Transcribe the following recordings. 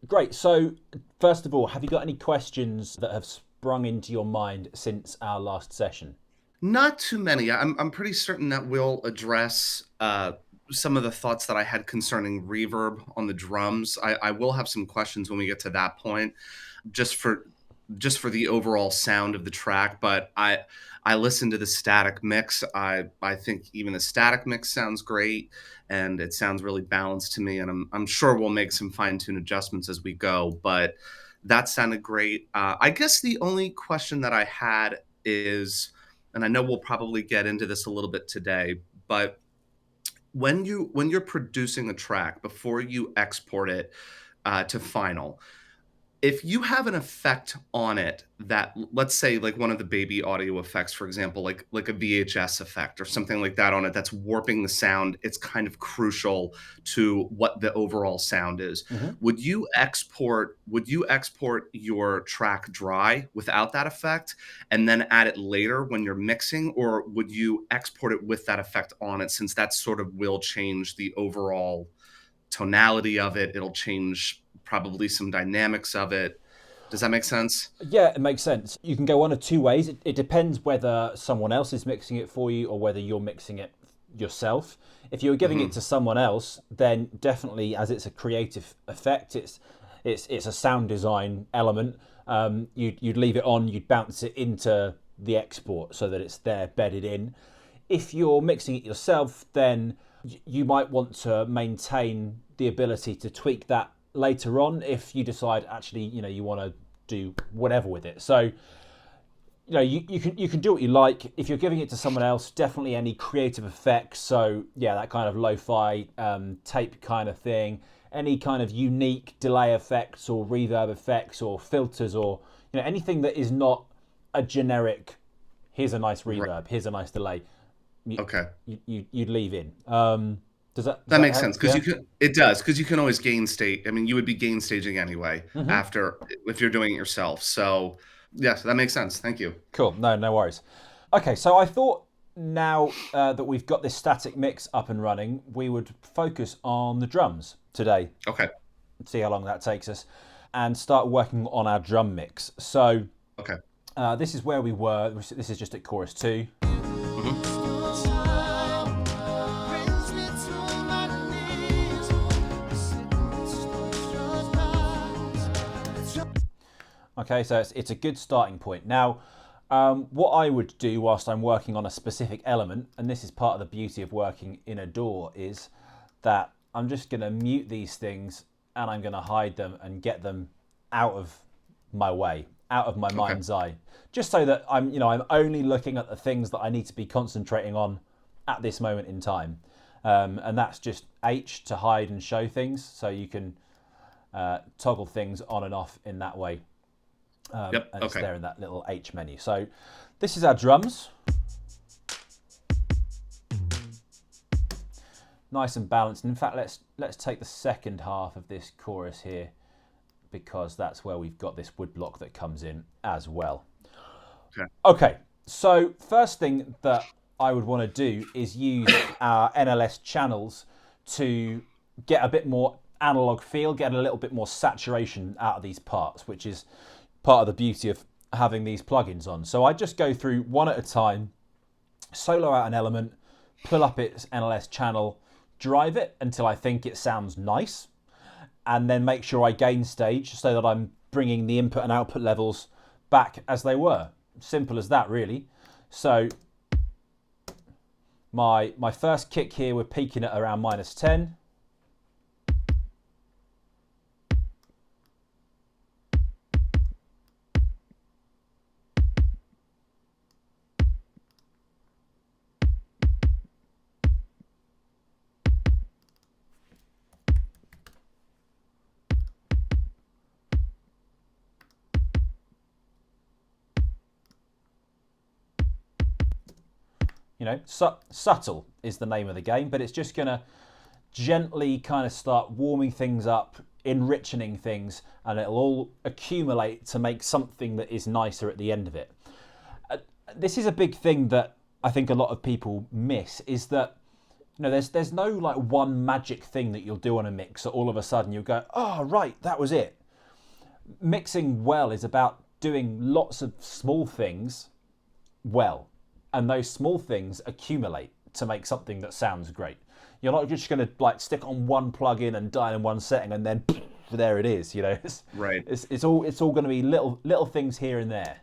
Great. So, first of all, have you got any questions that have sprung into your mind since our last session? Not too many. I'm pretty certain that we'll address some of the thoughts that I had concerning reverb on the drums. I will have some questions when we get to that point, just for just for the overall sound of the track. But I listened to the static mix. I think even the static mix sounds great, and it sounds really balanced to me. And I'm sure we'll make some fine tune adjustments as we go. But that sounded great. I guess the only question that I had is, and I know we'll probably get into this a little bit today, but when you're producing a track before you export it to final, if you have an effect on it that, let's say, like one of the baby audio effects, for example, like a VHS effect or something like that on it, that's warping the sound, it's kind of crucial to what the overall sound is. Hmm. Would you export your track dry without that effect and then add it later when you're mixing, or would you export it with that effect on it, since that sort of will change the overall tonality of it? It'll change probably some dynamics of it. Does that make sense? Yeah, it makes sense. You can go one of two ways. It depends whether someone else is mixing it for you or whether you're mixing it yourself. If you're giving it Hmm. to someone else, then definitely, as it's a creative effect, it's a sound design element. You'd leave it on, you'd bounce it into the export so that it's there bedded in. If you're mixing it yourself, then you might want to maintain the ability to tweak that later on if you decide actually you want to do whatever with it. So you can do what you like. If you're giving it to someone else, definitely any creative effects. So yeah, that kind of lo-fi tape kind of thing. Any kind of unique delay effects or reverb effects or filters or anything that is not a generic. Here's a nice Right. reverb. Here's a nice delay. You, Okay. you'd leave in. Does That that makes help? sense, because Yeah. you can always gain state. I mean, you would be gain staging anyway Hmm. after, if you're doing it yourself. So yes, that makes sense. Thank you. Cool. No worries. Okay, so I thought now that we've got this static mix up and running, we would focus on the drums today, Okay. see how long that takes us, and start working on our drum mix. So Okay. this is where we were. This is just at chorus two. Hmm. Okay, so it's a good starting point. Now, what I would do whilst I'm working on a specific element, and this is part of the beauty of working in a DAW, is that I'm just going to mute these things and I'm going to hide them and get them out of my way, out of my Okay. mind's eye, just so that I'm only looking at the things that I need to be concentrating on at this moment in time. And that's just H to hide and show things, so you can toggle things on and off in that way. Yep. And it's Okay. there in that little H menu. So this is our drums, nice and balanced. And in fact, let's take the second half of this chorus here, because that's where we've got this wood block that comes in as well. Okay. Okay, so first thing that I would want to do is use our NLS channels to get a bit more analog feel, get a little bit more saturation out of these parts, which is part of the beauty of having these plugins on. So I just go through one at a time, solo out an element, pull up its NLS channel, drive it until I think it sounds nice, and then make sure I gain stage so that I'm bringing the input and output levels back as they were. Simple as that, really. So my first kick here, we're peaking at around -10. Subtle is the name of the game, but it's just going to gently kind of start warming things up, enriching things, and it'll all accumulate to make something that is nicer at the end of it. This is a big thing that I think a lot of people miss, is that No, there's no like one magic thing that you'll do on a mix that all of a sudden you'll go, oh right, that was it. Mixing well is about doing lots of small things well, and those small things accumulate to make something that sounds great. You're not just going to like stick on one plug-in and dial in one setting and then there it is. You know, Right. It's all going to be little things here and there.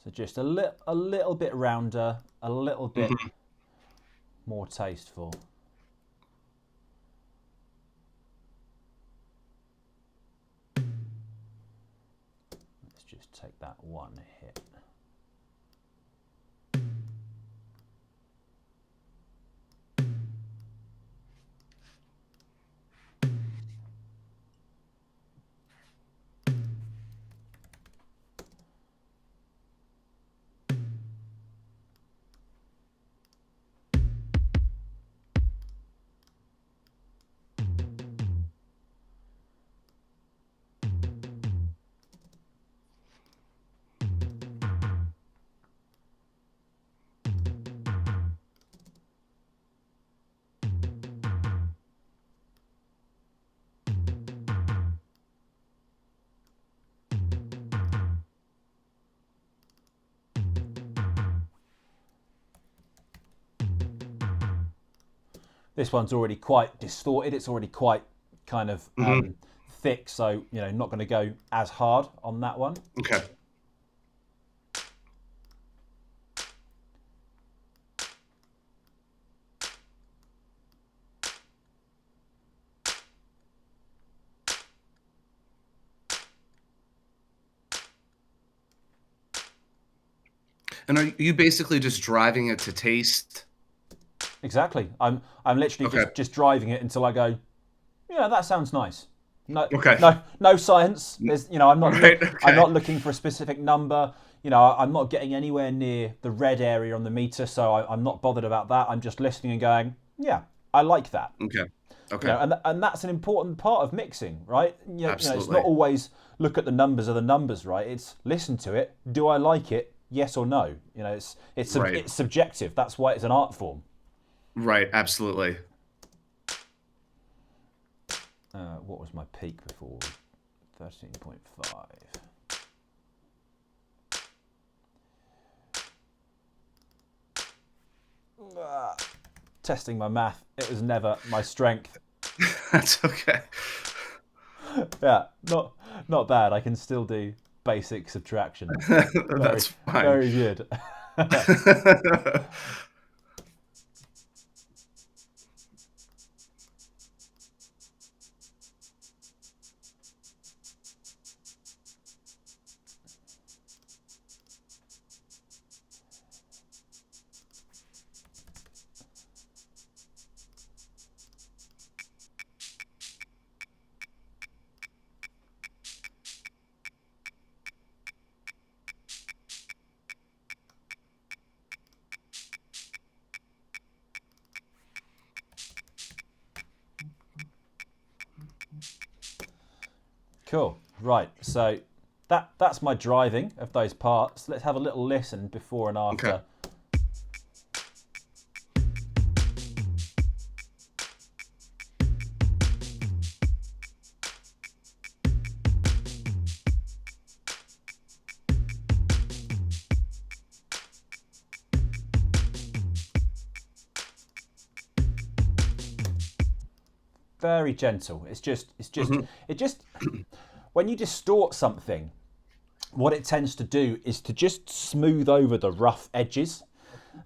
So just a little bit rounder, a little bit more tasteful. Let's just take that one hit. This one's already quite distorted. It's already quite kind of thick, so not going to go as hard on that one. Okay. And are you basically just driving it to taste? Exactly. I'm literally just driving it until I go, yeah, that sounds nice. No science. There's I'm not I'm not looking for a specific number. I'm not getting anywhere near the red area on the meter, so I'm not bothered about that. I'm just listening and going, yeah, I like that. Okay. And that's an important part of mixing, right? Absolutely. It's not always look at the numbers of the numbers, right? It's listen to it. Do I like it? Yes or no? It's subjective. That's why it's an art form. Right. Absolutely. What was my peak before? 13.5. Testing my math. It was never my strength. That's okay. Yeah, not bad. I can still do basic subtraction. That's fine. Very good. Cool. Right. So that's my driving of those parts. Let's have a little listen before and after. Okay. Very gentle. It's just when you distort something, what it tends to do is to just smooth over the rough edges,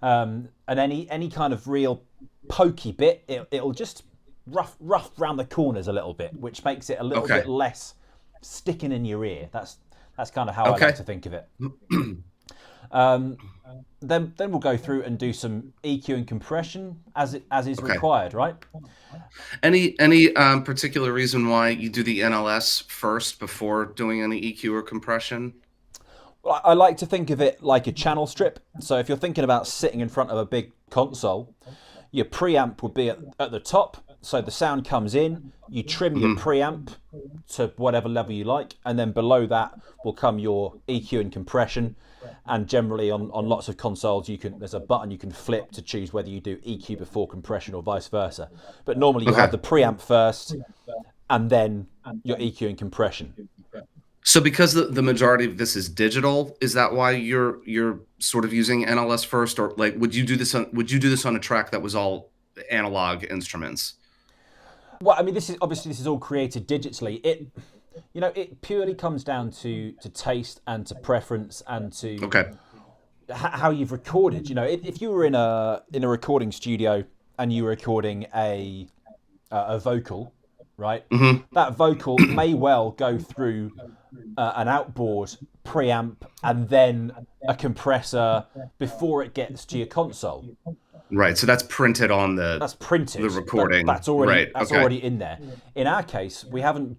and any kind of real pokey bit, it'll just rough round the corners a little bit, which makes it a little bit less sticking in your ear. That's kind of how I like to think of it. Then we'll go through and do some EQ and compression as is required, right? Any particular reason why you do the NLS first before doing any EQ or compression? Well, I like to think of it like a channel strip. So if you're thinking about sitting in front of a big console, your preamp would be at the top. So the sound comes in, you trim your preamp to whatever level you like, and then below that will come your EQ and compression. And generally on lots of consoles, there's a button you can flip to choose whether you do EQ before compression or vice versa. But normally you have the preamp first and then your EQ and compression. So because the majority of this is digital, is that why you're sort of using NLS first, or like would you do this on a track that was all analog instruments? Well, I mean, this is all created digitally. It purely comes down to taste and to preference and to how you've recorded. If you were in a recording studio and you were recording a vocal, right? That vocal may well go through an outboard preamp and then a compressor before it gets to your console. Right, so that's printed on the recording. That's already in there. In our case, we haven't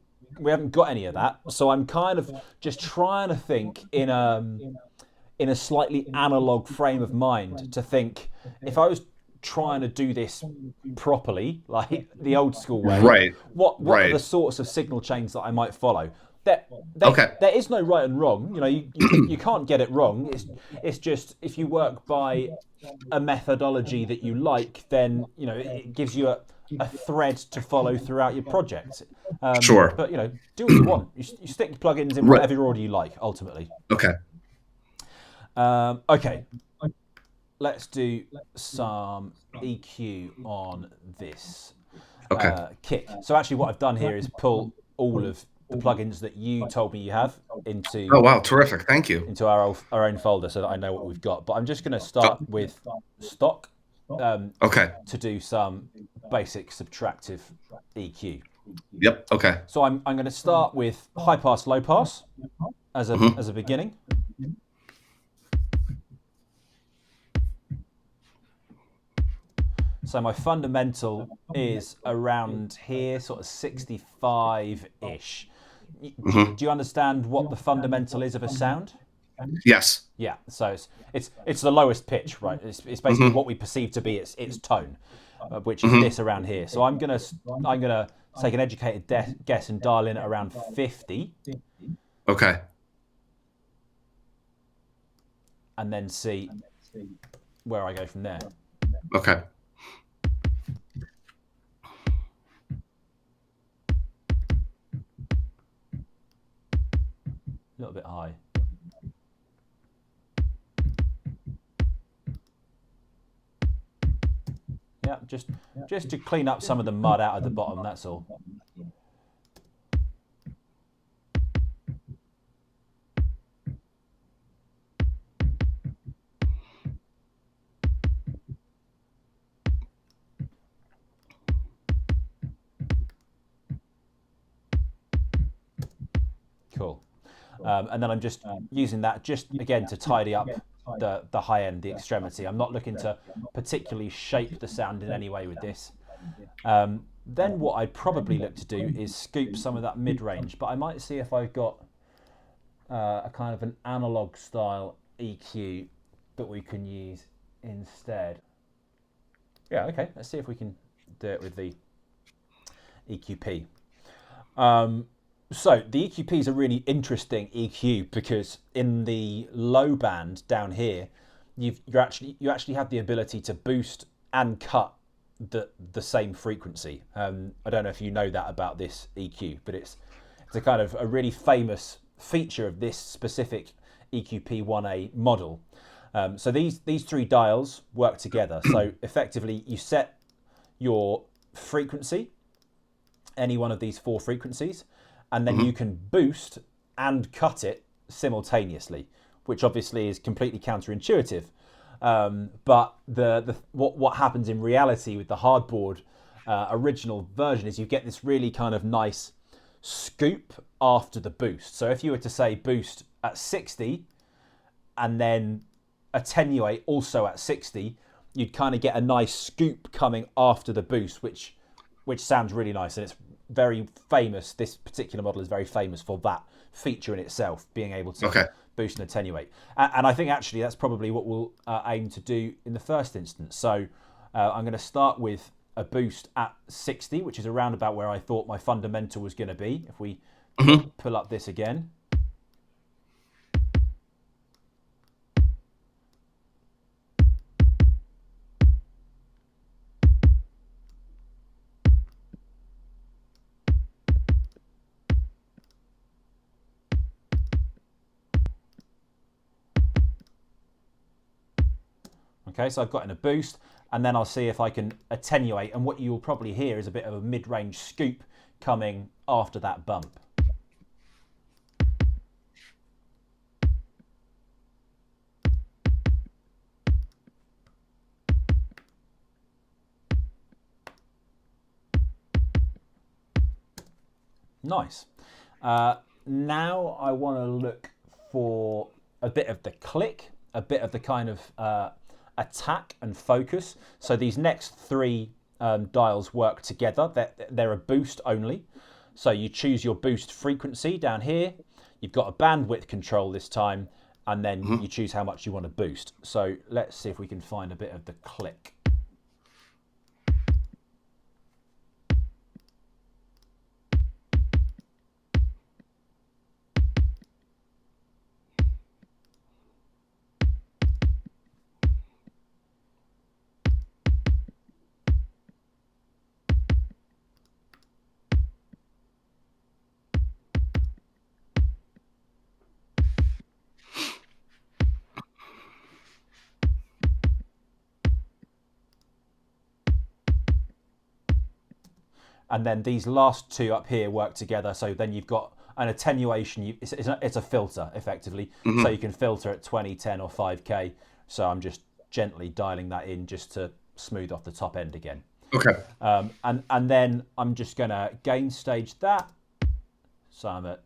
got any of that, so I'm kind of just trying to think in a slightly analog frame of mind to think if I was trying to do this properly, like the old school way, what are the sorts of signal chains that I might follow? There is no right and wrong. You can't get it wrong. It's just if you work by a methodology that you like, then it gives you a thread to follow throughout your project. Sure. But do what you want. You stick your plugins in whatever order you like. Ultimately. Okay. Okay. Let's do some EQ on this kick. So actually, what I've done here is pull all of the plugins that you told me you have into. Oh wow, terrific! Thank you. Into our own folder so that I know what we've got. But I'm just going to start with stock. To do some basic subtractive EQ. Yep. Okay. So I'm going to start with high pass, low pass as a beginning. So my fundamental is around here, sort of 65-ish. Do you understand what the fundamental is of a sound? Yes. Yeah. So it's the lowest pitch, right? It's basically what we perceive to be its tone, which is this around here. So I'm gonna take an educated guess and dial in at around 50. Okay. And then see where I go from there. Okay. A little bit high. Yeah, just to clean up some of the mud out of the bottom, that's all. Cool. And then I'm just using that just again to tidy up the high end, the extremity. I'm not looking to particularly shape the sound in any way with this. Then what I'd probably look to do is scoop some of that mid-range, but I might see if I've got a kind of an analog style EQ that we can use instead. Yeah, okay, let's see if we can do it with the EQP. So the EQP is a really interesting EQ because in the low band down here, you actually have the ability to boost and cut the same frequency. I don't know if you know that about this EQ, but it's a kind of a really famous feature of this specific EQP1A model. So these three dials work together. So effectively, you set your frequency, any one of these four frequencies, and then you can boost and cut it simultaneously, which obviously is completely counterintuitive. But what happens in reality with the hardboard original version is you get this really kind of nice scoop after the boost. So if you were to say boost at 60 and then attenuate also at 60, you'd kind of get a nice scoop coming after the boost, which sounds really nice, and it's very famous. This particular model is very famous for that feature in itself, being able to boost and attenuate. And I think actually that's probably what we'll aim to do in the first instance. So I'm going to start with a boost at 60, which is around about where I thought my fundamental was going to be. If we pull up this again. Okay, so I've got in a boost, and then I'll see if I can attenuate, and what you'll probably hear is a bit of a mid-range scoop coming after that bump. Nice. Now I want to look for a bit of the click, a bit of the kind of attack and focus. So these next three dials work together. They're a boost only. So you choose your boost frequency down here. You've got a bandwidth control this time, and then you choose how much you want to boost. So let's see if we can find a bit of the click. And then these last two up here work together. So then you've got an attenuation. It's a filter, effectively. So you can filter at 20, 10, or 5K. So I'm just gently dialing that in just to smooth off the top end again. Okay. And then I'm just going to gain stage that. So I'm at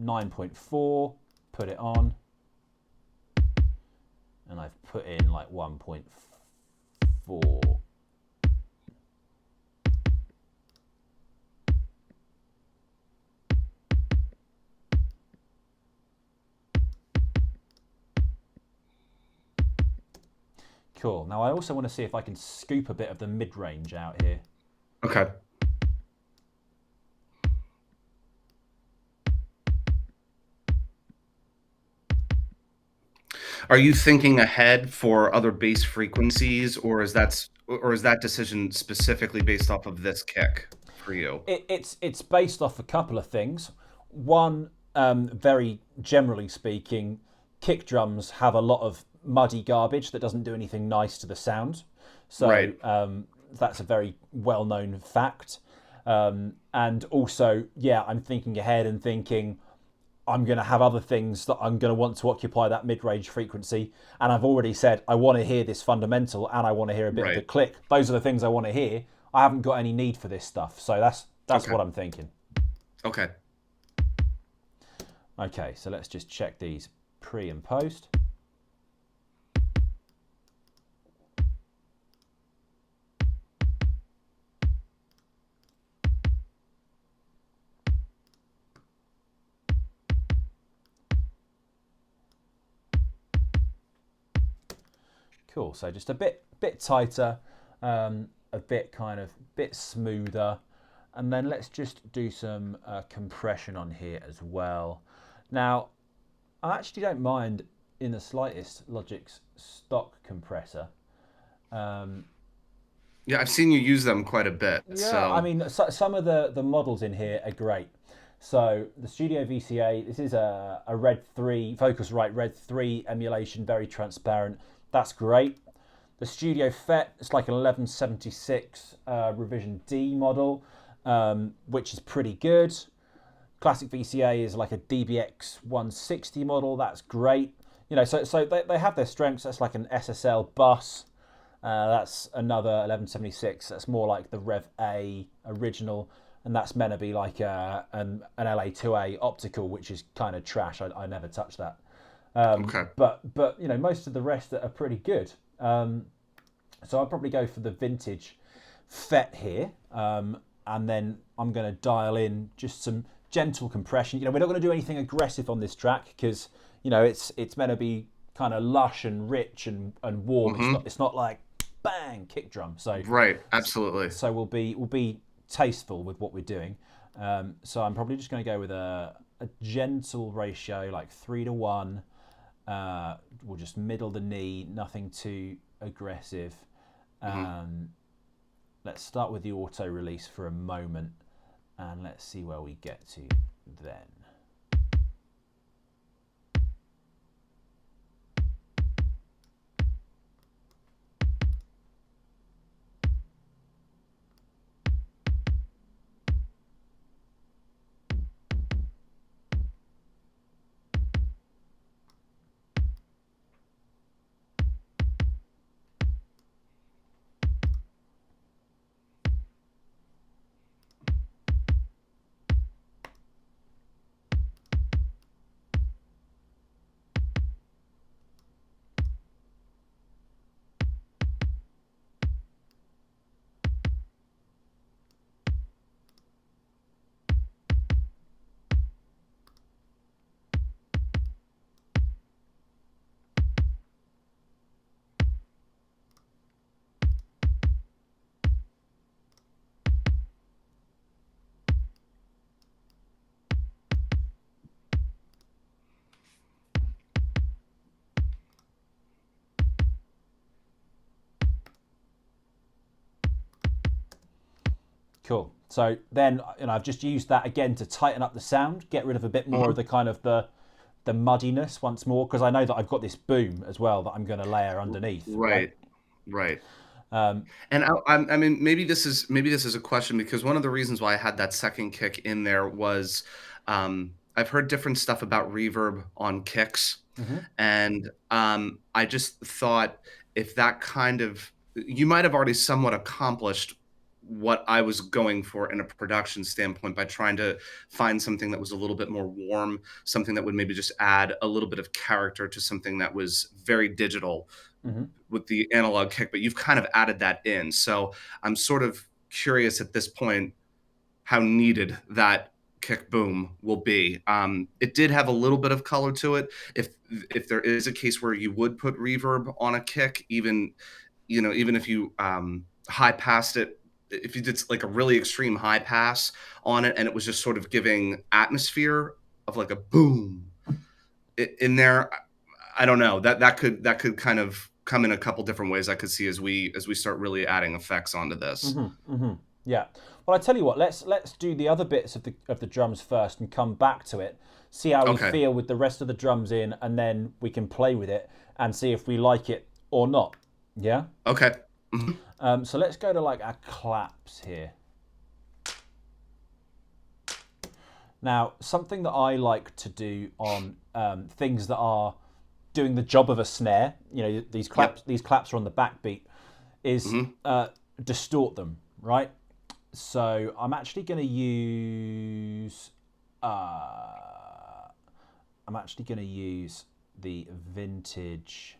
9.4, put it on. And I've put in like 1.4. Cool. Now I also want to see if I can scoop a bit of the mid-range out here. Okay. Are you thinking ahead for other bass frequencies, or is that decision specifically based off of this kick for you? It's based off a couple of things. One, very generally speaking, kick drums have a lot of muddy garbage that doesn't do anything nice to the sound. So that's a very well-known fact. And also, yeah, I'm thinking ahead and thinking I'm going to have other things that I'm going to want to occupy that mid-range frequency. And I've already said I want to hear this fundamental and I want to hear a bit of the click. Those are the things I want to hear. I haven't got any need for this stuff. So that's what I'm thinking. Okay. Okay, so let's just check these pre and post. Cool. So just a bit tighter, a bit smoother, and then let's just do some compression on here as well. Now, I actually don't mind in the slightest Logic's stock compressor. Yeah, I've seen you use them quite a bit. Yeah, so. I mean, some of the models in here are great. So the Studio VCA, this is a Red 3, Focusrite Red 3 emulation, very transparent. That's great. The Studio FET, it's like an 1176 Revision D model, which is pretty good. Classic VCA is like a DBX 160 model. That's great. You know, so they have their strengths. That's like an SSL bus. That's another 1176. That's more like the Rev A original. and that's meant to be like an LA2A optical, which is kind of trash. I never touch that. Okay. But most of the rest are pretty good. So I'll probably go for the vintage FET here, and then I'm going to dial in just some gentle compression. We're not going to do anything aggressive on this track because it's meant to be kind of lush and rich and warm. It's not like bang kick drum. So right, absolutely. So we'll be tasteful with what we're doing. So I'm probably just going to go with a gentle ratio, like 3-to-1. We'll just middle the knee, nothing too aggressive. Let's start with the auto release for a moment, and let's see where we get to then. Cool. So then, I've just used that again to tighten up the sound, get rid of a bit more of the kind of the muddiness once more, because I know that I've got this boom as well that I'm going to layer underneath. Right. And I mean, maybe this is a question, because one of the reasons why I had that second kick in there was I've heard different stuff about reverb on kicks, and I just thought if that kind of, you might have already somewhat accomplished what I was going for in a production standpoint by trying to find something that was a little bit more warm, something that would maybe just add a little bit of character to something that was very digital with the analog kick, but you've kind of added that in. So I'm sort of curious at this point how needed that kick boom will be. It did have a little bit of color to it. If there is a case where you would put reverb on a kick, even if you high passed it, if you did like a really extreme high pass on it and it was just sort of giving atmosphere of like a boom in there, I don't know, that could kind of come in a couple different ways. I could see as we start really adding effects onto this. Yeah. Well, I tell you what, let's do the other bits of the drums first and come back to it. See how we feel with the rest of the drums in, and then we can play with it and see if we like it or not. Yeah. Okay. So let's go to like our claps here. Now, something that I like to do on things that are doing the job of a snare, these claps are on the backbeat, is distort them, right? So I'm actually going to use the vintage.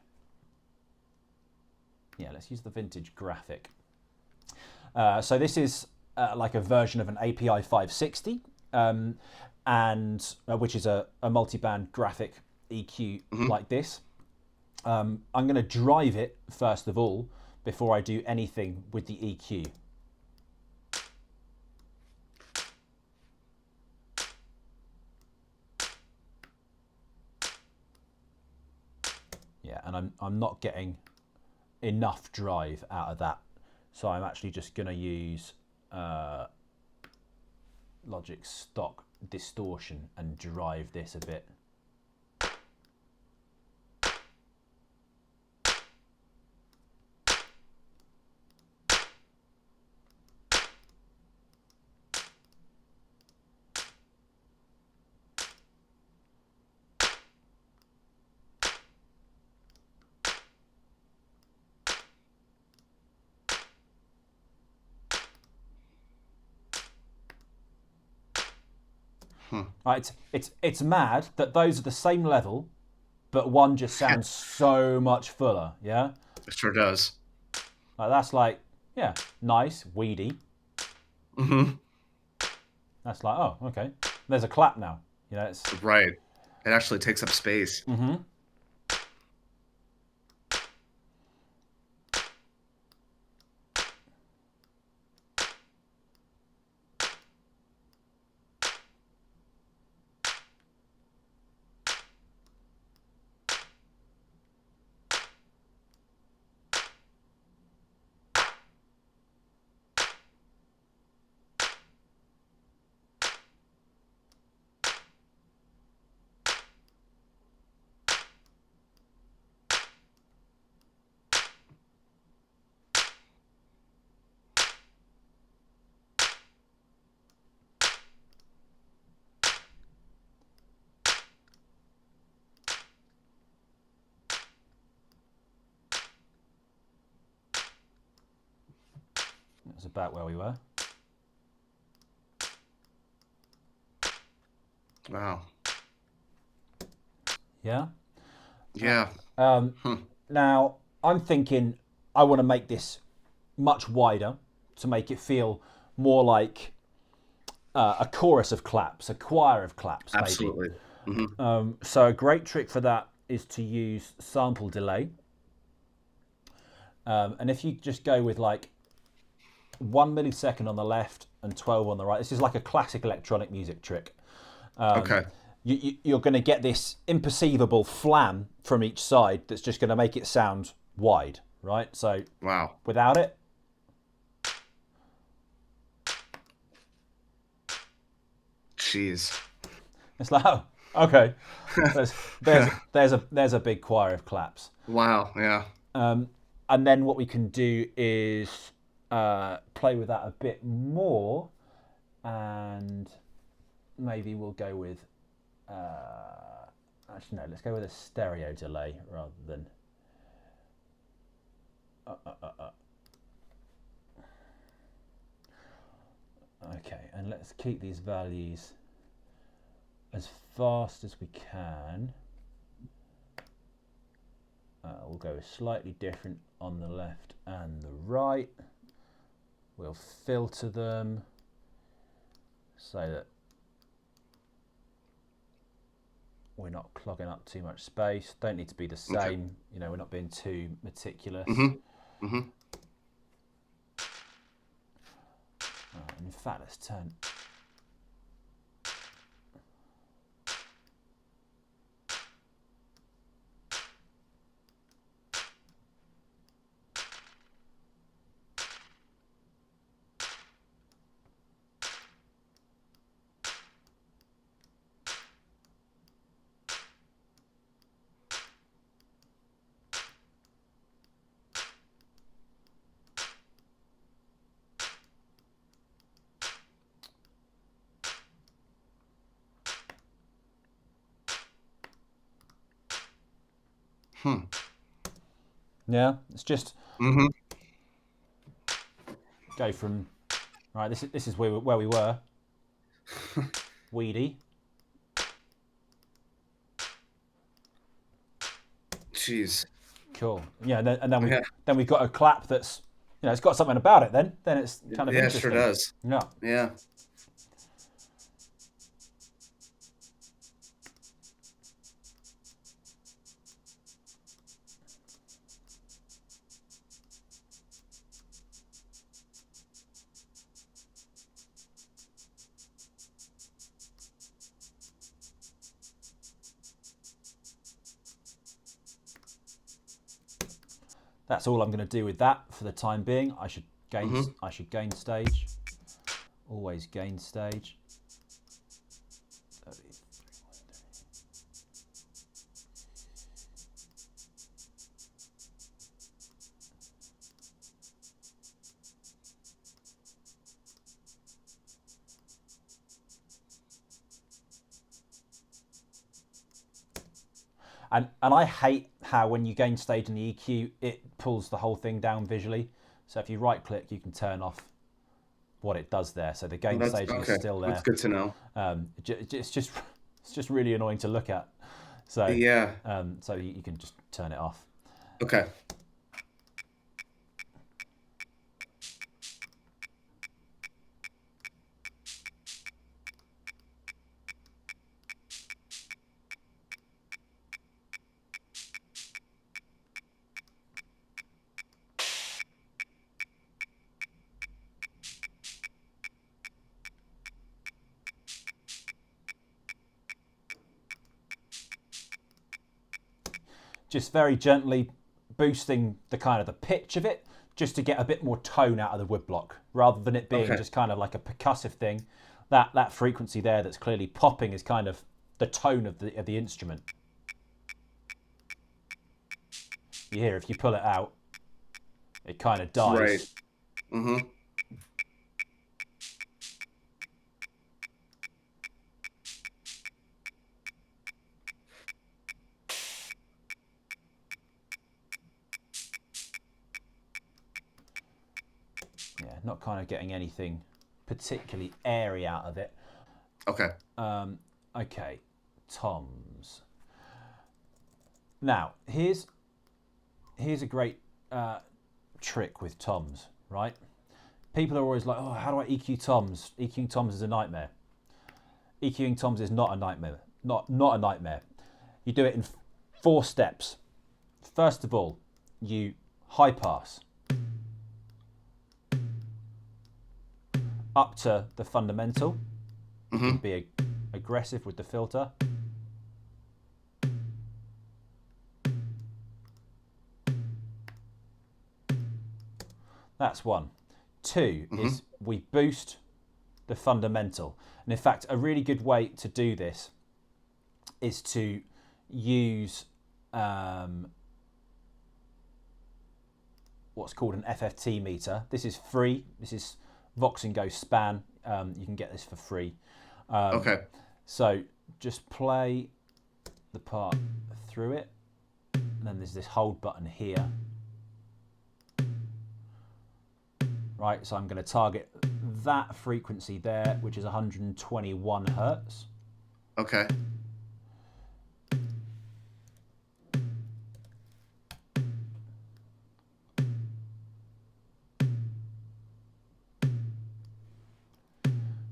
Yeah, let's use the vintage graphic. So this is like a version of an API 560, and which is a multi-band graphic EQ like this. I'm going to drive it first of all before I do anything with the EQ. Yeah, and I'm not getting enough drive out of that, so I'm actually just going to use Logic stock distortion and drive this a bit. Right? It's mad that those are the same level, but one just sounds so much fuller. Yeah, It sure does. like that's like nice, weedy. Hmm. That's like, oh, okay. There's a clap now. You know, it's Right. It actually takes up space. that's about where we were. Wow. Yeah. Yeah. Now I'm thinking I want to make this much wider to make it feel more like a chorus of claps, a choir of claps, maybe. Absolutely. So a great trick for that is to use sample delay. And if you just go with like 1 millisecond on the left and 12 on the right, this is like a classic electronic music trick. Okay. You're going to get this imperceivable flam from each side that's just going to make it sound wide, right? So Wow. without it, Jeez. it's like, oh, okay. There's a big choir of claps. Wow. Yeah. And then what we can do is play with that a bit more, and maybe we'll go with actually no, let's go with a stereo delay rather than okay, and let's keep these values as fast as we can. We'll go slightly different on the left and the right. We'll filter them so that we're not clogging up too much space. Don't need to be the same. Okay. You know, we're not being too meticulous. In fact, let's turn. Yeah, it's just go from right. This is where we were. Weedy. Jeez. Cool. Yeah, and then we've got a clap that's it's got something about it. Then it's kind of Yeah, it interesting. sure does. Yeah. Yeah. That's all I'm going to do with that for the time being. I should gain stage. Always gain stage. And I hate how when you gain stage in the EQ, it pulls the whole thing down visually. So if you right click, you can turn off what it does there. So the gain staging is still there. That's good to know. It's just really annoying to look at. So yeah. So you can just turn it off. Okay. Just very gently boosting the kind of the pitch of it, just to get a bit more tone out of the woodblock, rather than it being just kind of like a percussive thing. That frequency there that's clearly popping is kind of the tone of the instrument. You hear if you pull it out, it kind of dies. Right. Mm-hmm. Yeah, not kind of getting anything particularly airy out of it. Okay. Okay, toms. Now, here's a great trick with toms, right? People are always like, oh, how do I EQ toms? EQing toms is a nightmare. EQing toms is not a nightmare. Not a nightmare. You do it in 4 steps. First of all, you high pass up to the fundamental. Mm-hmm. Be aggressive with the filter. That's 1. 2 is we boost the fundamental. And in fact, a really good way to do this is to use what's called an FFT meter. This is free. This is Vox and Go Span. You can get this for free. Okay. So just play the part through it. And then there's this hold button here. Right, so I'm going to target that frequency there, which is 121 hertz. Okay.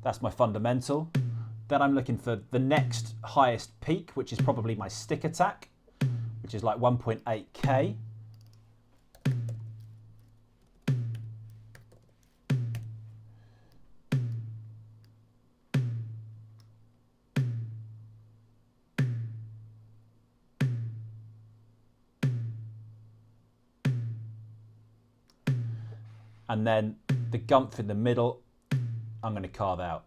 That's my fundamental. Then I'm looking for the next highest peak, which is probably my stick attack, which is like 1.8K. And then the gumph in the middle, I'm going to carve out.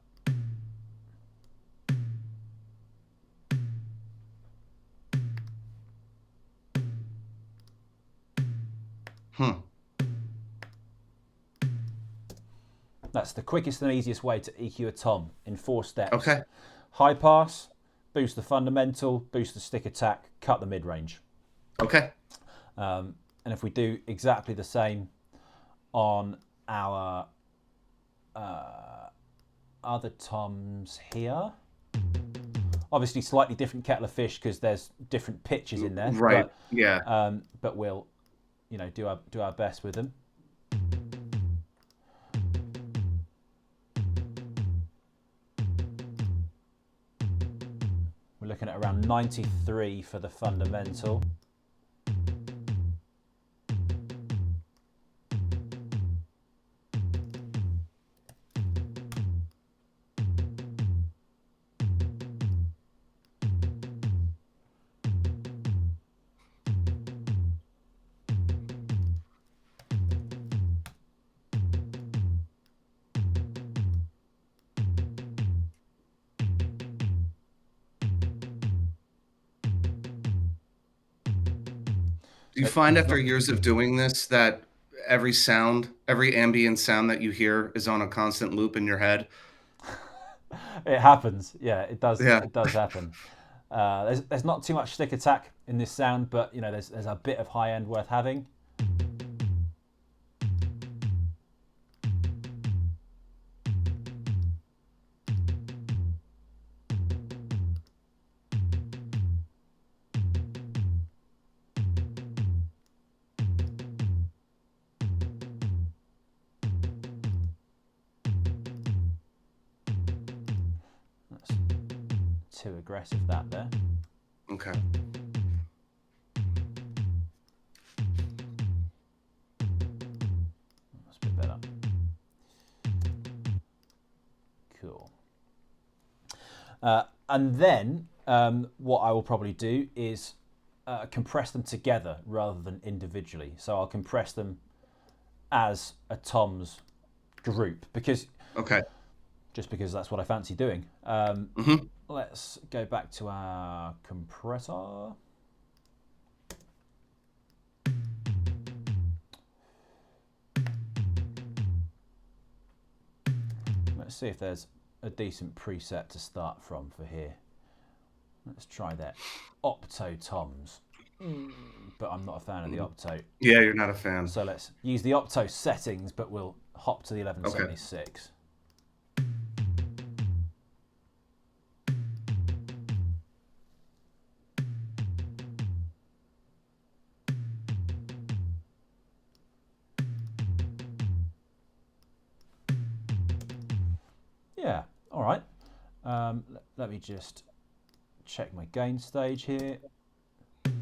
That's the quickest and easiest way to EQ a tom in 4 steps. Okay. High pass, boost the fundamental, boost the stick attack, cut the mid-range. Okay. And if we do exactly the same on our other toms here, obviously slightly different kettle of fish because there's different pitches in there. Right. But, yeah. But we'll, do our best with them. We're looking at around 93 for the fundamental. Do you find after years of doing this that every ambient sound that you hear is on a constant loop in your head? It happens. Yeah, it does. Yeah. It does happen. There's not too much stick attack in this sound, but there's a bit of high end worth having. too aggressive, that there. Okay. That's a bit better. Cool. And then what I will probably do is compress them together rather than individually. So I'll compress them as a toms group because that's what I fancy doing. Let's go back to our compressor. Let's see if there's a decent preset to start from for here. Let's try that. Opto toms. But I'm not a fan of the opto. Yeah, you're not a fan. So let's use the opto settings, but we'll hop to the 1176. Yeah, all right. Let me just check my gain stage here. 10.8.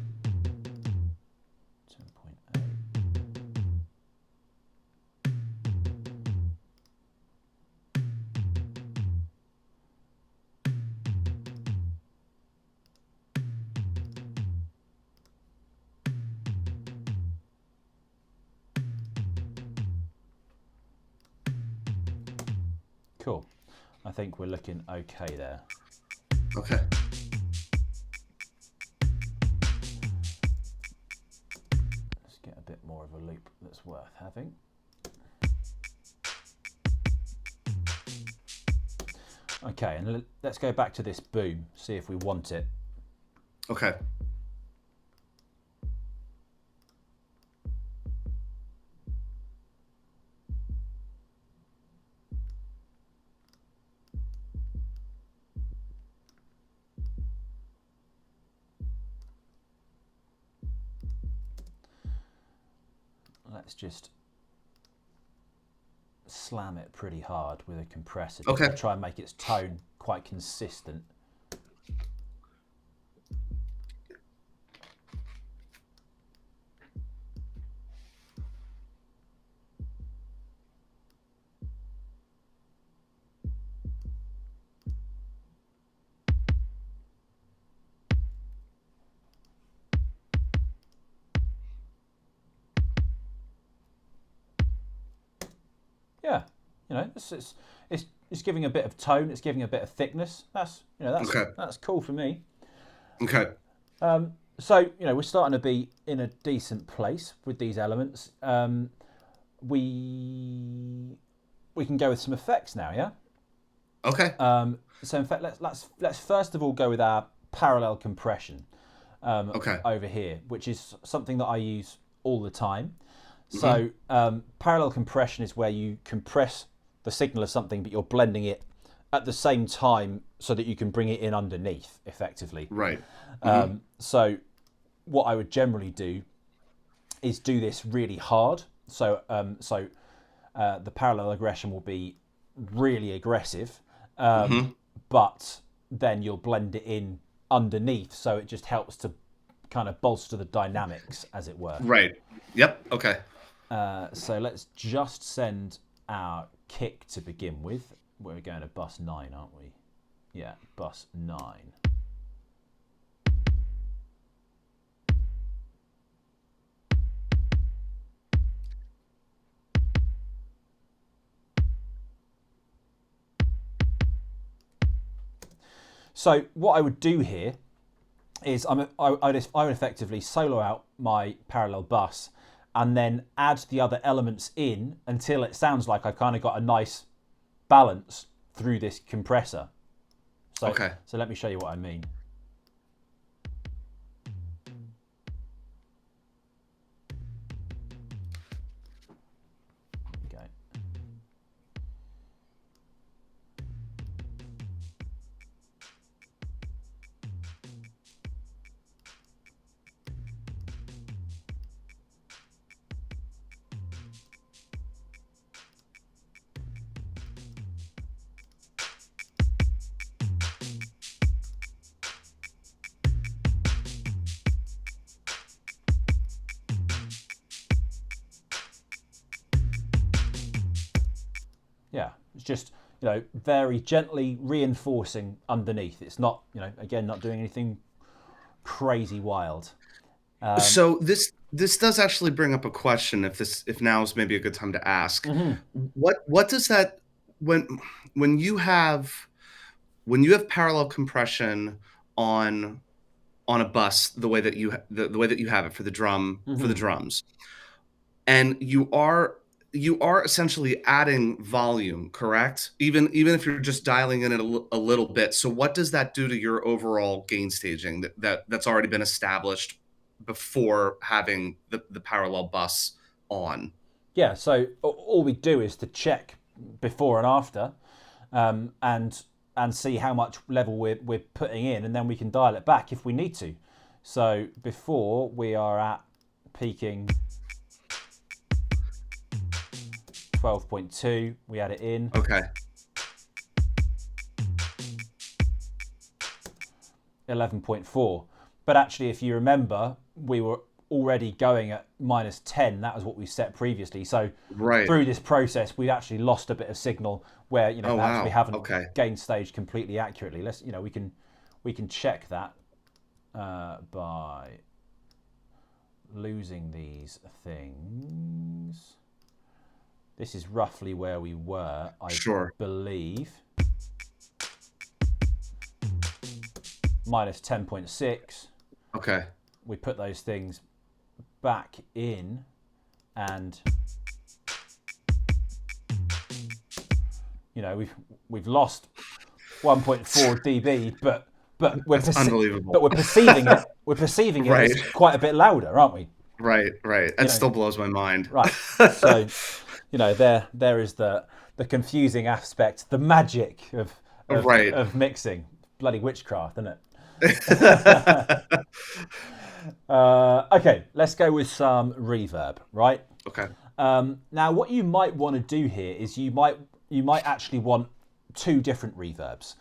Cool. I think we're looking okay there. Okay. Let's get a bit more of a loop that's worth having. Okay, and let's go back to this boom, see if we want it. Okay. Let's just slam it pretty hard with a compressor. Okay. To try and make its tone quite consistent. Yeah, you know, it's giving a bit of tone. It's giving a bit of thickness. That's cool for me. Okay. So you know, we're starting to be in a decent place with these elements. We can go with some effects now, yeah. Okay. So in fact, let's first of all go with our parallel compression over here, which is something that I use all the time. So parallel compression is where you compress the signal of something, but you're blending it at the same time so that you can bring it in underneath, effectively. Right. So what I would generally do is do this really hard. So the parallel aggression will be really aggressive, but then you'll blend it in underneath, so it just helps to kind of bolster the dynamics, as it were. Right. Yep. Okay. So let's just send our kick to begin with. We're going to bus 9, aren't we? Yeah, bus 9. So what I would do here is I would effectively solo out my parallel bus and then add the other elements in until it sounds like I've kind of got a nice balance through this compressor. So let me show you what I mean. Okay. Yeah, it's just, very gently reinforcing underneath. It's not, again, not doing anything crazy wild. So this does actually bring up a question. If now is maybe a good time to ask, what does that when when you have when you have parallel compression on on a bus the way that the way that you have it for the drums, and you are essentially adding volume, correct? Even if you're just dialing in it a little bit. So what does that do to your overall gain staging that's already been established before having the parallel bus on? Yeah, so all we do is to check before and after, and see how much level we're putting in, and then we can dial it back if we need to. So before we are at peaking 12.2, we add it in. Okay. 11.4. But actually, if you remember, we were already going at -10. That was what we set previously. So Right. through this process, we've actually lost a bit of signal where Oh, perhaps wow. we haven't Okay. gained stage completely accurately. Let's we can check that by losing these things. This is roughly where we were, I Sure. believe. -10.6. Okay. We put those things back in, and we've lost 1.4 dB, but That's unbelievable. but we're perceiving it. We're perceiving it Right. as quite a bit louder, aren't we? Right. Right. That know- still blows my mind. Right. So, there is the confusing aspect, the magic of Right. of mixing. Bloody witchcraft, isn't it? Okay, let's go with some reverb, right? Okay. Now, what you might want to do here is you might actually want two different reverbs,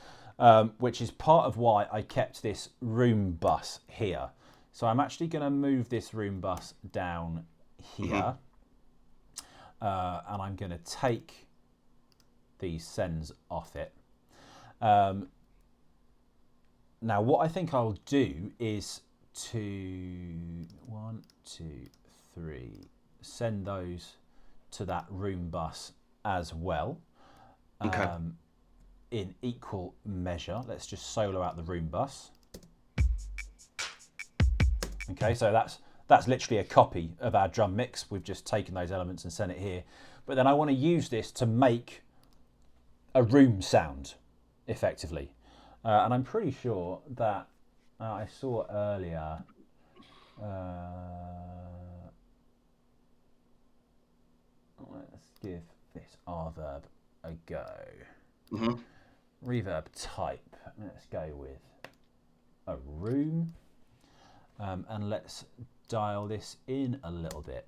which is part of why I kept this room bus here. So I'm actually going to move this room bus down here, and I'm going to take these sends off it. Now, what I think I'll do is to 1, 2, 3 send those to that room bus as well, Okay. in equal measure. Let's just solo out the room bus. Okay, so that's literally a copy of our drum mix. We've just taken those elements and sent it here. But then I want to use this to make a room sound, effectively. And I'm pretty sure that I saw earlier. Let's give this reverb a go. Reverb type. Let's go with a room, and let's dial this in a little bit.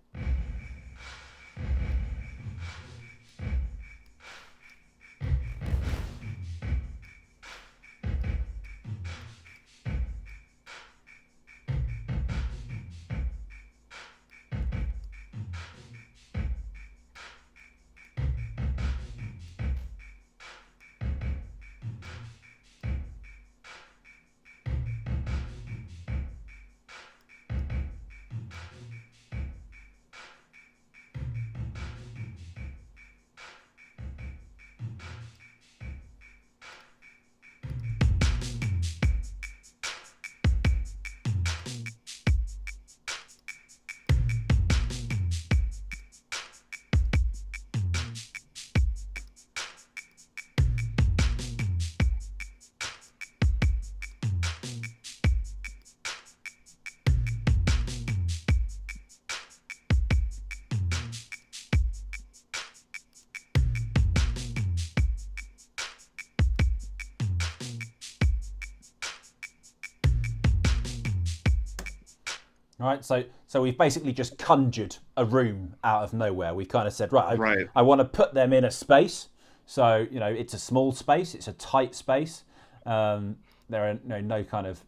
Right, so we've basically just conjured a room out of nowhere. We kind of said, Right. I want to put them in a space. So, it's a small space, it's a tight space. There are no kind of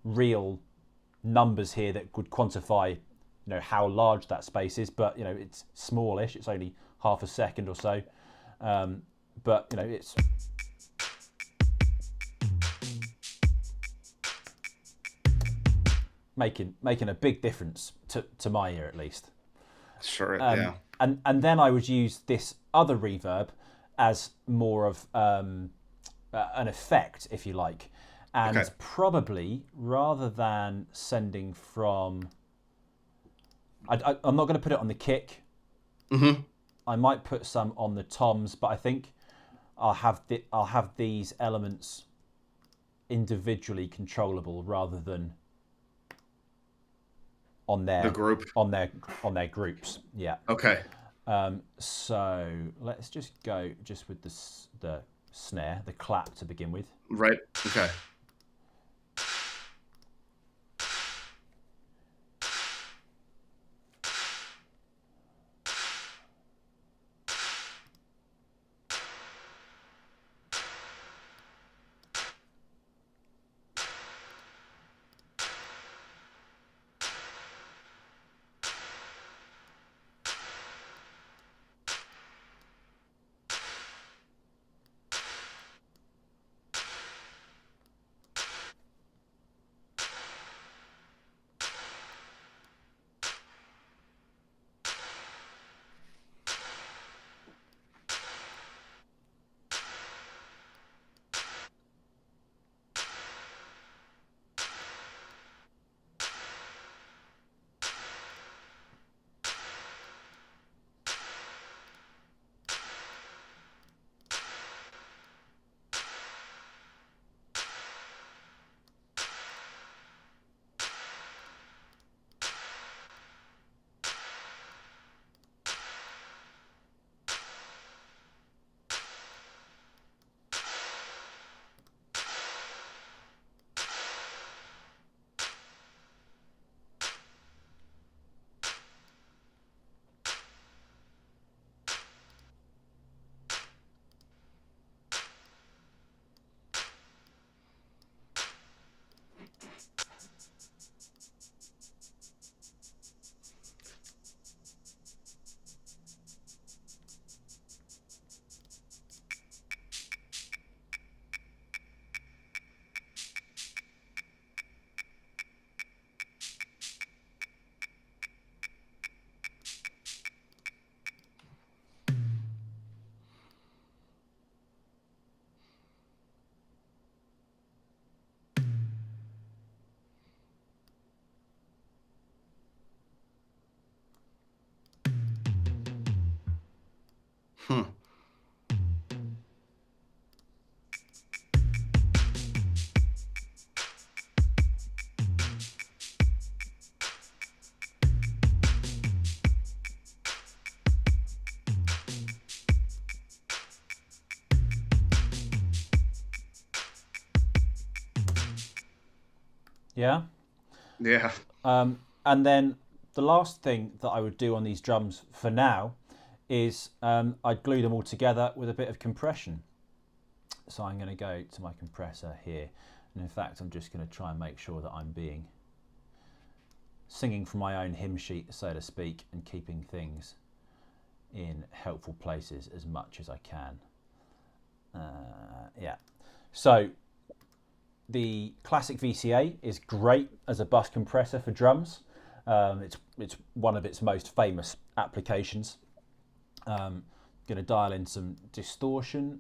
real numbers here that would quantify, how large that space is. But, it's smallish. It's only half a second or so. But it's making a big difference to my ear at least. Sure. Yeah. And then I would use this other reverb as more of an effect, if you like, and Okay. probably rather than sending from, I'm not going to put it on the kick. Mm-hmm. I might put some on the toms, but I think I'll have these elements individually controllable rather than on The their group. on their groups. Yeah. Okay. So let's just go just with the snare, the clap to begin with. Right. Okay. Hmm. Yeah. Yeah. And then the last thing that I would do on these drums for now is I'd glue them all together with a bit of compression. So I'm going to go to my compressor here, and in fact I'm just going to try and make sure that I'm singing from my own hymn sheet, so to speak, and keeping things in helpful places as much as I can. Yeah. So the classic VCA is great as a bus compressor for drums. It's one of its most famous applications. Going to dial in some distortion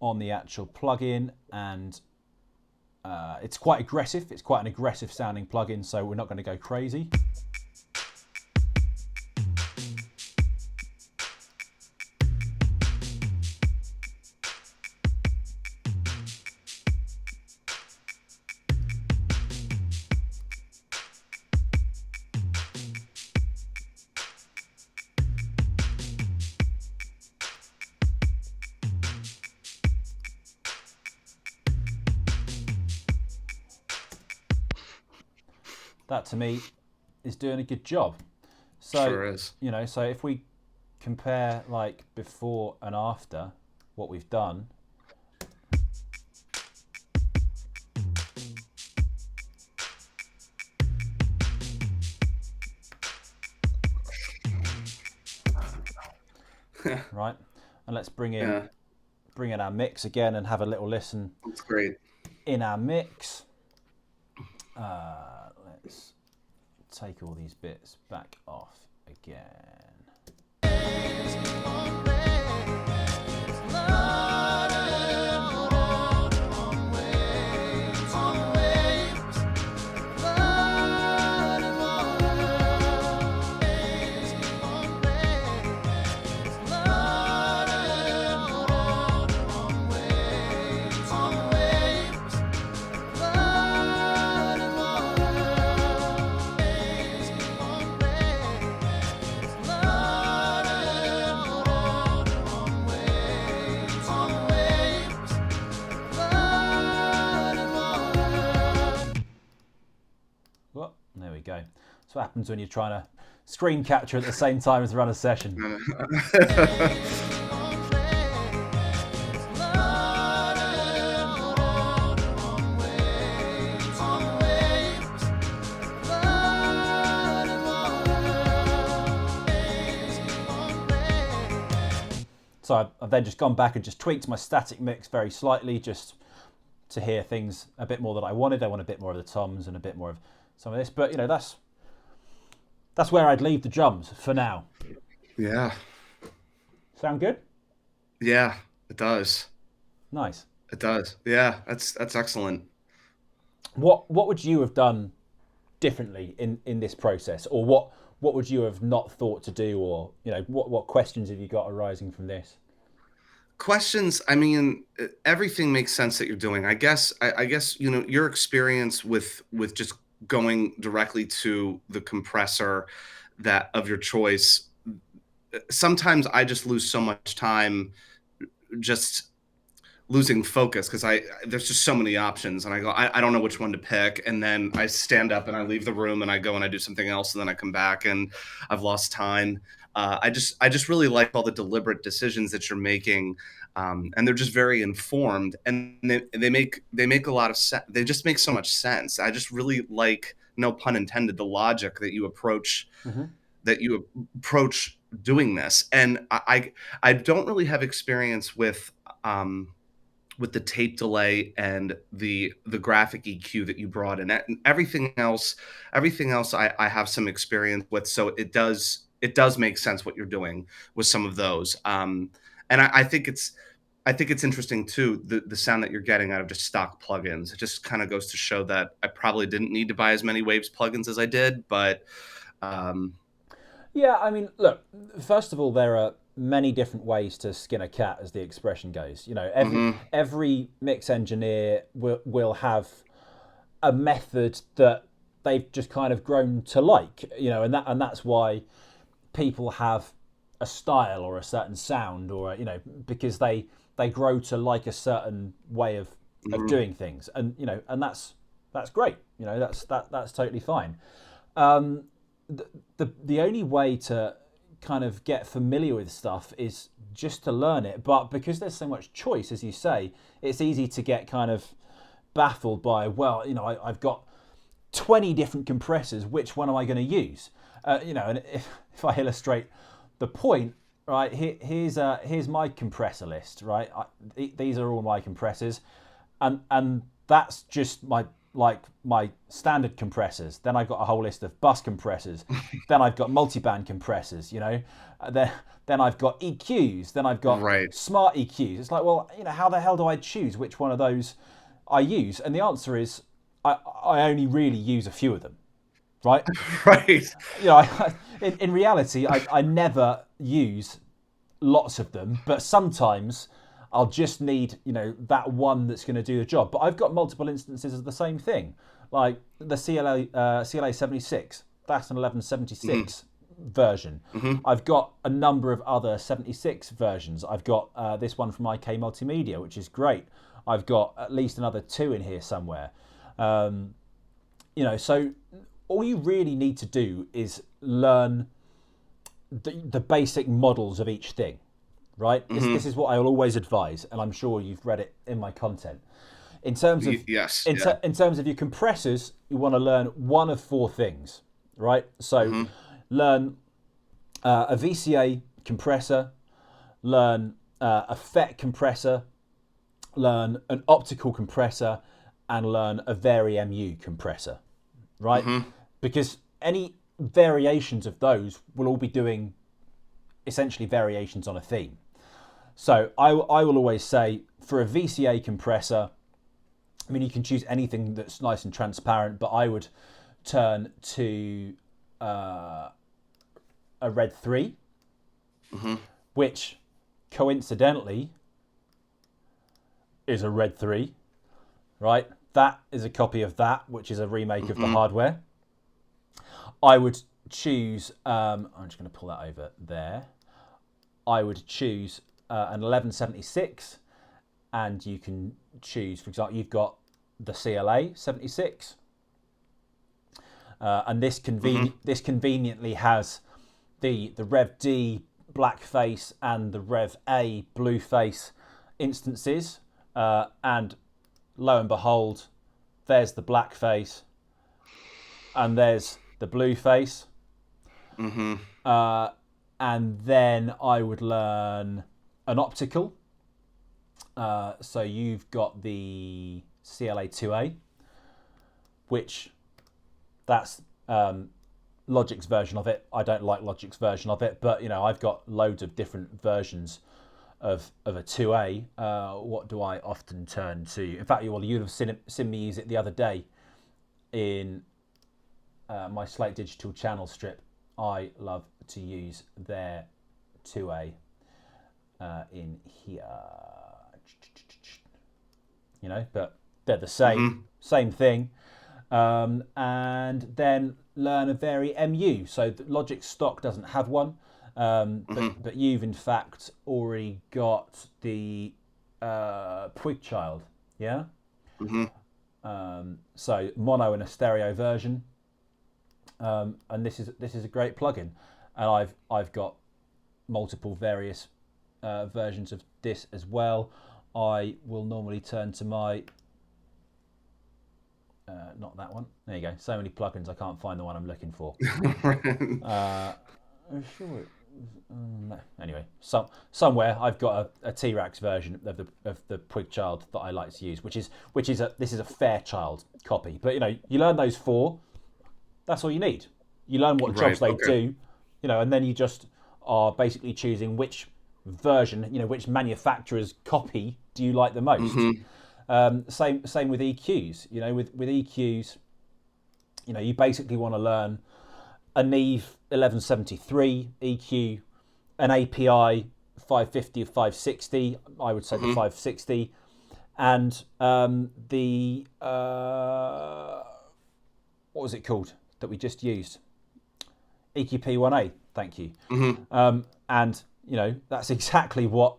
on the actual plugin, and it's quite aggressive. It's quite an aggressive sounding plugin, so we're not going to go crazy. That to me is doing a good job. So, Sure is. So if we compare like before and after what we've done, right? And let's Yeah, bring in our mix again and have a little listen that's great. in our mix. Let's take all these bits back off again. Well, there we go. That's what happens when you're trying to screen capture at the same time as run a session. So I've then just gone back and just tweaked my static mix very slightly, just to hear things a bit more that I wanted. I want a bit more of the toms and a bit more of some of this, but that's where I'd leave the drums for now. Yeah. Sound good? Yeah, it does. Nice. It does. Yeah, that's excellent. What would you have done differently in this process, or what would you have not thought to do, or what questions have you got arising from this? Questions, I mean, everything makes sense that you're doing. I guess your experience with just going directly to the compressor that of your choice. Sometimes I just lose so much time just losing focus because there's just so many options, and I don't know which one to pick, and then I stand up and I leave the room and I go and I do something else, and then I come back and I've lost time. I just really like all the deliberate decisions that you're making, and they're just very informed, and they make a lot of sense. They just make so much sense. I just really like, no pun intended, the logic that you approach doing this. And I don't really have experience with the tape delay and the graphic EQ that you brought in. And everything else I have some experience with. So it does make sense what you're doing with some of those. And I think it's interesting too, the sound that you're getting out of just stock plugins. It just kind of goes to show that I probably didn't need to buy as many Waves plugins as I did, but yeah, I mean, look, first of all, there are many different ways to skin a cat, as the expression goes. Every mix engineer will have a method that they've just kind of grown to like, and that's why people have a style or a certain sound, or because they grow to like a certain way of doing things, and and that's great. That's totally fine. The only way to kind of get familiar with stuff is just to learn it, but because there's so much choice, as you say, it's easy to get kind of baffled by, I've got 20 different compressors, which one am I going to use? And if I illustrate the point, right, here's my compressor list, right? These are all my compressors, and that's just my standard compressors. Then I've got a whole list of bus compressors. Then I've got multiband compressors, then I've got EQs. Then I've got smart EQs. It's like, well, how the hell do I choose which one of those I use? And the answer is, I only really use a few of them, right? Right. In reality, I never use lots of them, but sometimes I'll just need, that one that's going to do the job. But I've got multiple instances of the same thing, like the CLA 76. That's an 1176 version. I've got a number of other 76 versions. I've got this one from IK Multimedia, which is great. I've got at least another 2 in here somewhere. So all you really need to do is learn the basic models of each thing. Right? This is what I will always advise, and I'm sure you've read it in my content. In terms of in terms of your compressors, you want to learn one of 4 things, right? So learn a VCA compressor, learn a FET compressor, learn an optical compressor, and learn a Vari-Mu compressor, right? Because any variations of those will all be doing essentially variations on a theme. So I will always say for a VCA compressor, I mean, you can choose anything that's nice and transparent, but I would turn to a Red 3, which coincidentally is a Red 3, right? That is a copy of that, which is a remake of the hardware. I would choose, I'm just going to pull that over there. I would choose an 1176, and you can choose, for example, you've got the CLA 76, and this conveniently has the Rev D black face and the Rev A blue face instances, and lo and behold, there's the black face and there's the blue face. And then I would learn an optical. So you've got the CLA 2A, which that's Logic's version of it. I don't like Logic's version of it, but I've got loads of different versions of a 2A. What do I often turn to? In fact, you'd have seen me use it the other day in my Slate Digital channel strip. I love to use their 2A in here. But they're the same thing. And then learn a Vari-Mu. So Logic stock doesn't have one, but you've in fact already got the Puig Child, yeah. So mono and a stereo version, and this is a great plugin, and I've got multiple various versions of this as well. I will normally turn to my not that one. There you go. So many plugins, I can't find the one I'm looking for. Sure. No. Anyway, somewhere I've got a T-Rex version of the Puig Child that I like to use, which is a Fairchild copy. But you learn those four. That's all you need. You learn what jobs they do, and then you just are basically choosing which version, which manufacturer's copy do you like the most. Same with EQs. With EQs, you basically want to learn a Neve 1173 EQ, an API 550 or 560. I would say the 560, and the what was it called that we just used? EQP1A. Thank you. And that's exactly what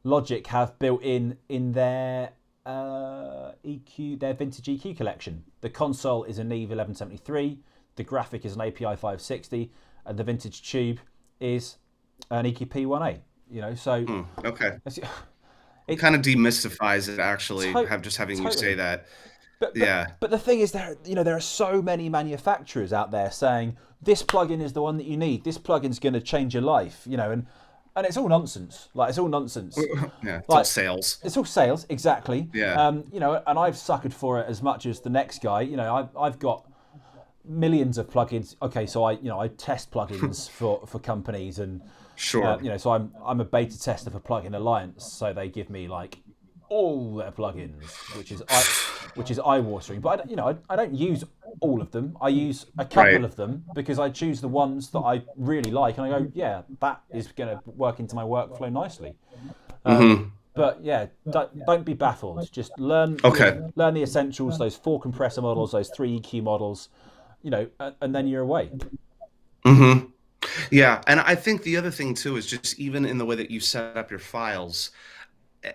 Logic have built in their EQ, their vintage EQ collection. The console is a Neve 1173, the graphic is an API 560, and the vintage tube is an EQP1A. So okay, it kind of demystifies it actually. Having you say that. But the thing is, there are so many manufacturers out there saying this plugin is the one that you need. This plugin's going to change your life. And it's all nonsense. It's all nonsense. Yeah, it's all sales. It's all sales, exactly. Yeah. And I've suckered for it as much as the next guy. I've got millions of plugins. Okay, so I test plugins for companies, and sure. So I'm a beta tester for Plugin Alliance. So they give me all their plugins, which is eye-watering. But I don't use all of them. I use a couple of them because I choose the ones that I really like, and I go, yeah, that is going to work into my workflow nicely. But yeah, don't be baffled. Just learn the essentials. Those 4 compressor models, those 3 EQ models, and then you're away. Yeah, and I think the other thing too is just even in the way that you set up your files.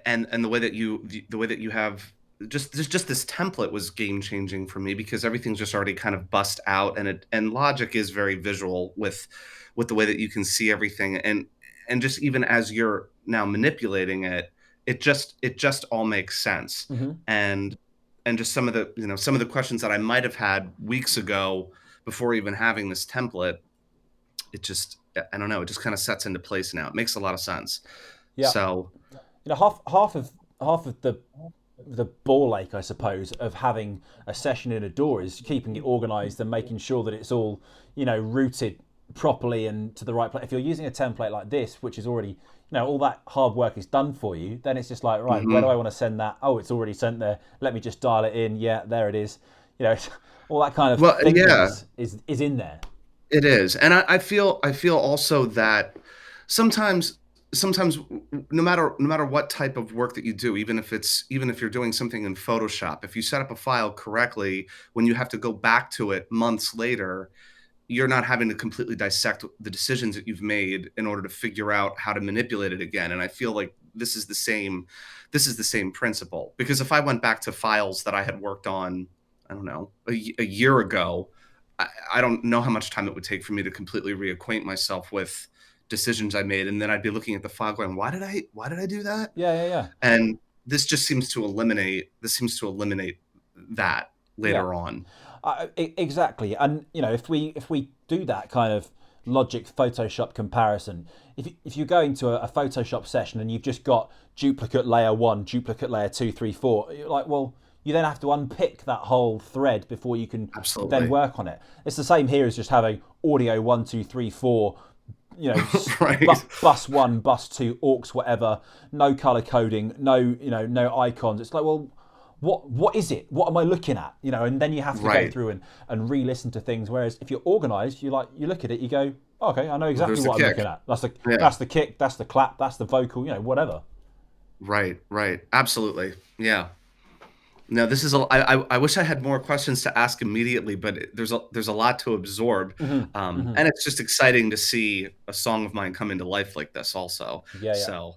And the way that you have just this template was game changing for me, because everything's just already kind of bust out, and Logic is very visual with the way that you can see everything, and just even as you're now manipulating it, it just all makes sense. And just some of the questions that I might have had weeks ago before even having this template, I don't know, it just kind of sets into place now. It makes a lot of sense. Yeah. So half of the ball ache, I suppose, of having a session in a door is keeping it organized and making sure that it's all, rooted properly and to the right place. If you're using a template like this, which is already, all that hard work is done for you, then it's just like, right, where do I want to send that? Oh, it's already sent there. Let me just dial it in. Yeah, there it is. All that kind of Well, thinking yeah, is in there. it is, and I feel also that sometimes sometimes no matter what type of work that you do, even if you're doing something in Photoshop, if you set up a file correctly, when you have to go back to it months later, you're not having to completely dissect the decisions that you've made in order to figure out how to manipulate it again. And I feel like this is the same principle, because if I went back to files that I had worked on, I don't know, a year ago, I don't know how much time it would take for me to completely reacquaint myself with decisions I made, and then I'd be looking at the file going, why did I do that? Yeah, yeah, yeah. And this seems to eliminate that Yeah. later on. Exactly, and if we do that kind of logic Photoshop comparison, if you go into a Photoshop session and you've just got duplicate layer one, duplicate layer two, three, four, you're like, well, you then have to unpick that whole thread before you can then Absolutely. work on it. It's the same here as just having audio one, two, three, four, Right. bus one, bus two, aux, whatever, no color coding, no icons. It's like, well, what is it? What am I looking at? And then you have to go Right. through and re-listen to things. Whereas if you're organized, you look at it, you go, oh, okay, I know Well, exactly there's the what I'm kick. looking at. That's the Yeah. that's the kick, that's the clap, that's the vocal, whatever. Right. Right. Absolutely. Yeah. No, this is a. I wish I had more questions to ask immediately, but there's a lot to absorb, Hmm. Hmm. and it's just exciting to see a song of mine come into life like this, also. Yeah, yeah. So